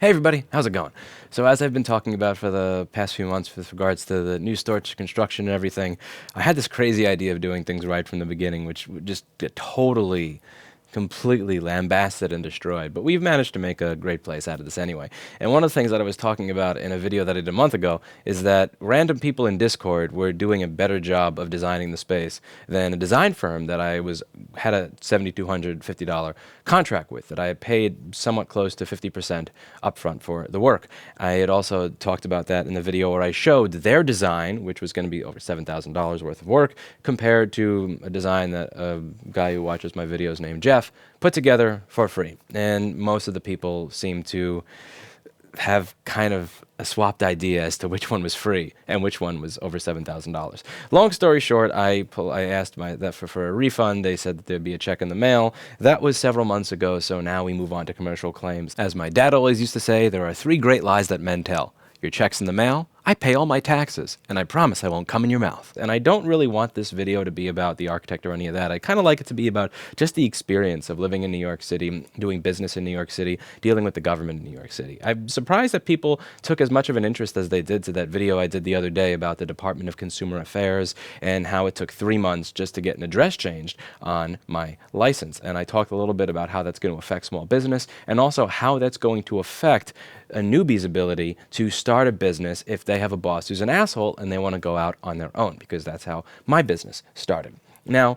Hey everybody, how's it going? So as I've been talking about for the past few months with regards to the new storage construction and everything, I had this crazy idea of doing things right from the beginning, which would just get totally, completely lambasted and destroyed. But we've managed to make a great place out of this anyway. And one of the things that I was talking about in a video that I did a month ago is that random people in Discord were doing a better job of designing the space than a design firm that had a $7,250 contract with, that I had paid somewhat close to 50% upfront for the work. I had also talked about that in the video where I showed their design, which was going to be over $7,000 worth of work, compared to a design that a guy who watches my videos named Jeff put together for free. And most of the people seem to have kind of a swapped idea as to which one was free and which one was over $7,000. Long story short, I asked for a refund. They said that there'd be a check in the mail. That was several months ago, so now we move on to commercial claims. As my dad always used to say, there are three great lies that men tell. Your check's in the mail, I pay all my taxes, and I promise I won't come in your mouth. And I don't really want this video to be about the architect or any of that. I kind of like it to be about just the experience of living in New York City, doing business in New York City, dealing with the government in New York City. I'm surprised that people took as much of an interest as they did to that video I did the other day about the Department of Consumer Affairs and how it took 3 months just to get an address changed on my license. And I talked a little bit about how that's going to affect small business and also how that's going to affect a newbie's ability to start a business if they have a boss who's an asshole and they want to go out on their own, because that's how my business started. Now,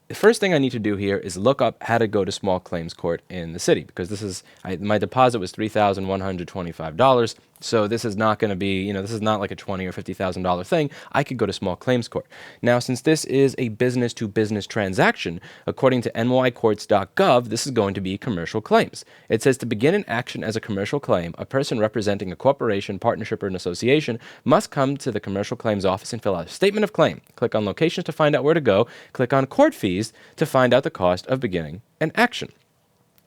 the first thing I need to do here is look up how to go to small claims court in the city, because my deposit was $3,125. So this is not going to be, this is not like a $20,000 or $50,000 thing. I could go to small claims court. Now, since this is a business-to-business transaction, according to nycourts.gov, this is going to be commercial claims. It says to begin an action as a commercial claim, a person representing a corporation, partnership, or an association must come to the commercial claims office and fill out a statement of claim. Click on locations to find out where to go. Click on court fees to find out the cost of beginning an action.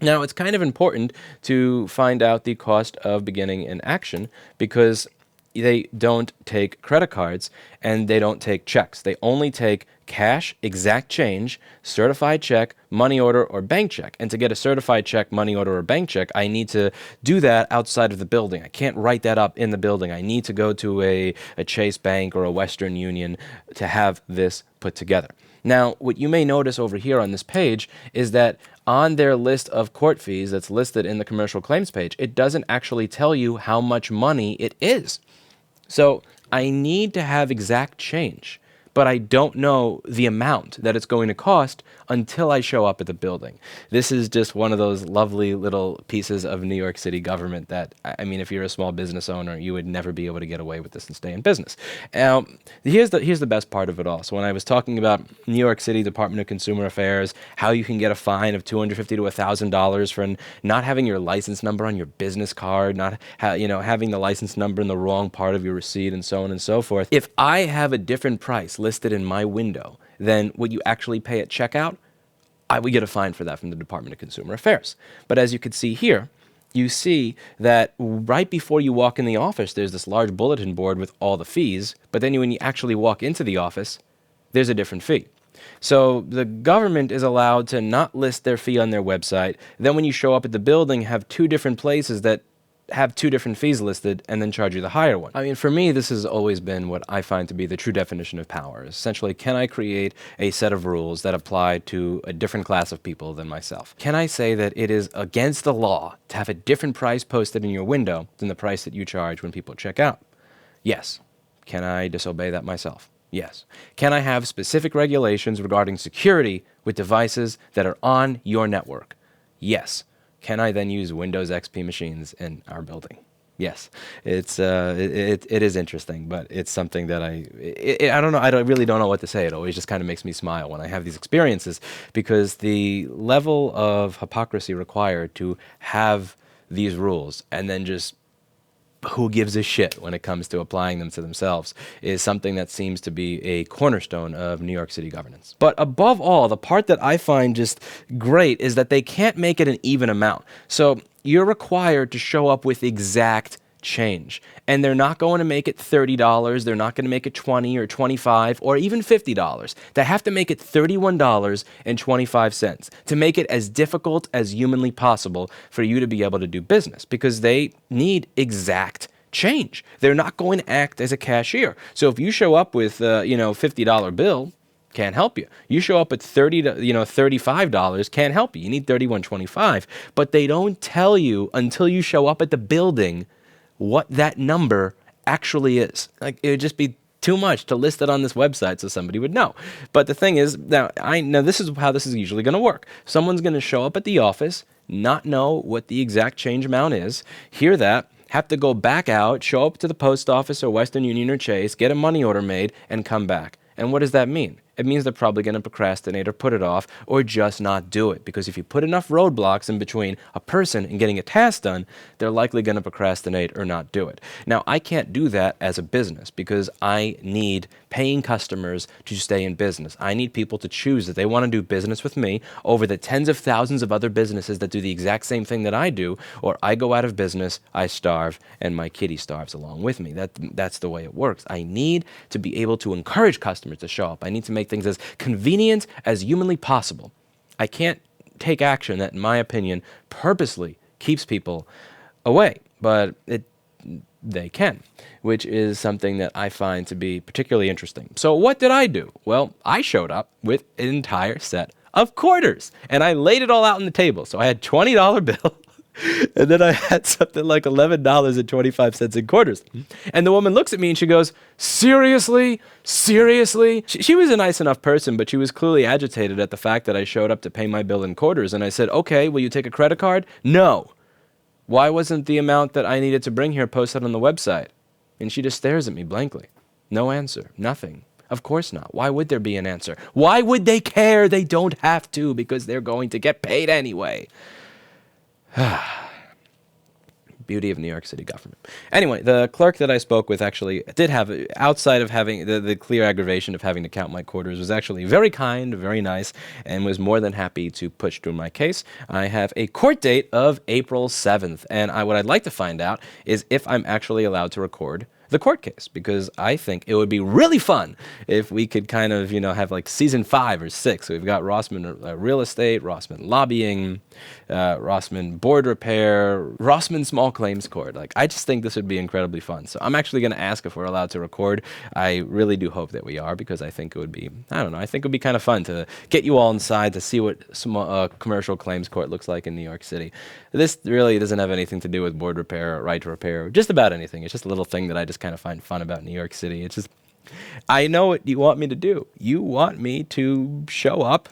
Now, it's kind of important to find out the cost of beginning an action because they don't take credit cards and they don't take checks. They only take cash, exact change, certified check, money order, or bank check. And to get a certified check, money order, or bank check, I need to do that outside of the building. I can't write that up in the building. I need to go to a Chase Bank or a Western Union to have this put together. Now, what you may notice over here on this page is that on their list of court fees that's listed in the commercial claims page, it doesn't actually tell you how much money it is. So I need to have exact change, but I don't know the amount that it's going to cost until I show up at the building. This is just one of those lovely little pieces of New York City government that, I mean, if you're a small business owner, you would never be able to get away with this and stay in business. Now, here's the best part of it all. So when I was talking about New York City Department of Consumer Affairs, how you can get a fine of $250 to $1,000 for not having your license number on your business card, not having the license number in the wrong part of your receipt, and so on and so forth. If I have a different price listed in my window than what you actually pay at checkout, I would get a fine for that from the Department of Consumer Affairs. But as you can see here, you see that right before you walk in the office, there's this large bulletin board with all the fees, but then when you actually walk into the office, there's a different fee. So the government is allowed to not list their fee on their website. Then when you show up at the building, have two different places that have two different fees listed and then charge you the higher one. I mean, for me, this has always been what I find to be the true definition of power. Essentially, can I create a set of rules that apply to a different class of people than myself? Can I say that it is against the law to have a different price posted in your window than the price that you charge when people check out? Yes. Can I disobey that myself? Yes. Can I have specific regulations regarding security with devices that are on your network? Yes. Can I then use Windows XP machines in our building? Yes. It is interesting, but it's something that I don't know. I really don't know what to say. It always just kind of makes me smile when I have these experiences, because the level of hypocrisy required to have these rules and then just who gives a shit when it comes to applying them to themselves is something that seems to be a cornerstone of New York City governance. But above all, the part that I find just great is that they can't make it an even amount. So you're required to show up with exact change. And they're not going to make it $30. They're not going to make it $20 or $25 or even $50. They have to make it $31.25 to make it as difficult as humanly possible for you to be able to do business, because they need exact change. They're not going to act as a cashier. So if you show up with $50 bill, can't help you. You show up at $35, can't help you. You need $31.25. But they don't tell you until you show up at the building what that number actually is. Like, it would just be too much to list it on this website so somebody would know. But the thing is, now this is how this is usually going to work. Someone's going to show up at the office, not know what the exact change amount is, hear that, have to go back out, show up to the post office or Western Union or Chase, get a money order made, and come back. And what does that mean? It means they're probably going to procrastinate or put it off or just not do it. Because if you put enough roadblocks in between a person and getting a task done, they're likely going to procrastinate or not do it. Now, I can't do that as a business because I need paying customers to stay in business. I need people to choose that they want to do business with me over the tens of thousands of other businesses that do the exact same thing that I do, or I go out of business, I starve, and my kitty starves along with me. That's the way it works. I need to be able to encourage customers to show up. I need to make things as convenient as humanly possible. I can't take action that, in my opinion, purposely keeps people away, but they can, which is something that I find to be particularly interesting. So what did I do? Well, I showed up with an entire set of quarters, and I laid it all out on the table. So I had $20 bill, and then I had something like $11.25 in quarters. And the woman looks at me and she goes, "Seriously? Seriously?" She was a nice enough person, but she was clearly agitated at the fact that I showed up to pay my bill in quarters. And I said, "Okay, will you take a credit card?" "No." "Why wasn't the amount that I needed to bring here posted on the website?" And she just stares at me blankly. No answer. Nothing. Of course not. Why would there be an answer? Why would they care? They don't have to, because they're going to get paid anyway. Beauty of New York City government. Anyway, the clerk that I spoke with actually did have, outside of having the clear aggravation of having to count my quarters, was actually very kind, very nice, and was more than happy to push through my case. I have a court date of April 7th, and what I'd like to find out is if I'm actually allowed to record the court case, because I think it would be really fun if we could kind of, have like season 5 or 6. So we've got Rossman real estate, Rossman lobbying, Rossman board repair, Rossman small claims court. Like, I just think this would be incredibly fun. So I'm actually going to ask if we're allowed to record. I really do hope that we are, because I think it would be, I think it would be kind of fun to get you all inside to see what small commercial claims court looks like in New York City. This really doesn't have anything to do with board repair or right to repair, or just about anything. It's just a little thing that I just kind of find fun about New York City. It's just, I know what you want me to do. You want me to show up,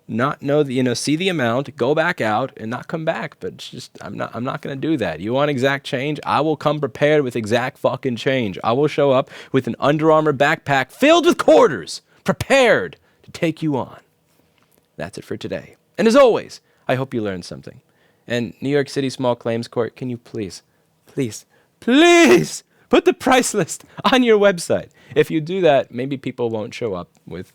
not know the, see the amount, go back out, and not come back. But it's just, I'm not going to do that. You want exact change? I will come prepared with exact fucking change. I will show up with an Under Armour backpack filled with quarters, prepared to take you on. That's it for today. And as always, I hope you learned something. And New York City Small Claims Court, can you please put the price list on your website? If you do that, maybe people won't show up with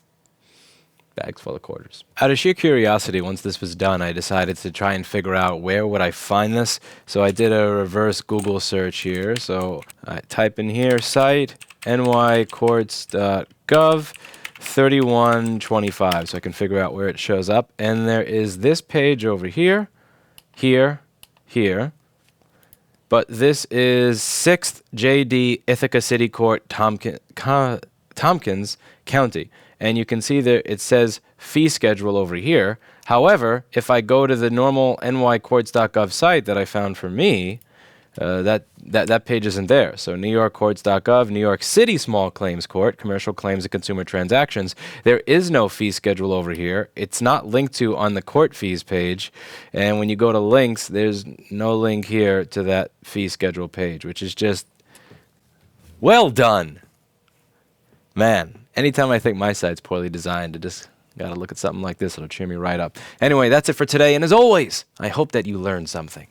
bags full of quarters. Out of sheer curiosity, once this was done, I decided to try and figure out where would I find this. So I did a reverse Google search here. So I type in here, site, nycourts.gov, 3125. So I can figure out where it shows up. And there is this page over here, here. But this is 6th J.D. Ithaca City Court, Tompkins County. And you can see there it says fee schedule over here. However, if I go to the normal nycourts.gov site that I found for me, that page isn't there. So newyorkcourts.gov, New York City Small Claims Court, Commercial Claims and Consumer Transactions. There is no fee schedule over here. It's not linked to on the court fees page. And when you go to links, there's no link here to that fee schedule page, which is just well done. Man, anytime I think my site's poorly designed, I just got to look at something like this. It'll cheer me right up. Anyway, that's it for today. And as always, I hope that you learned something.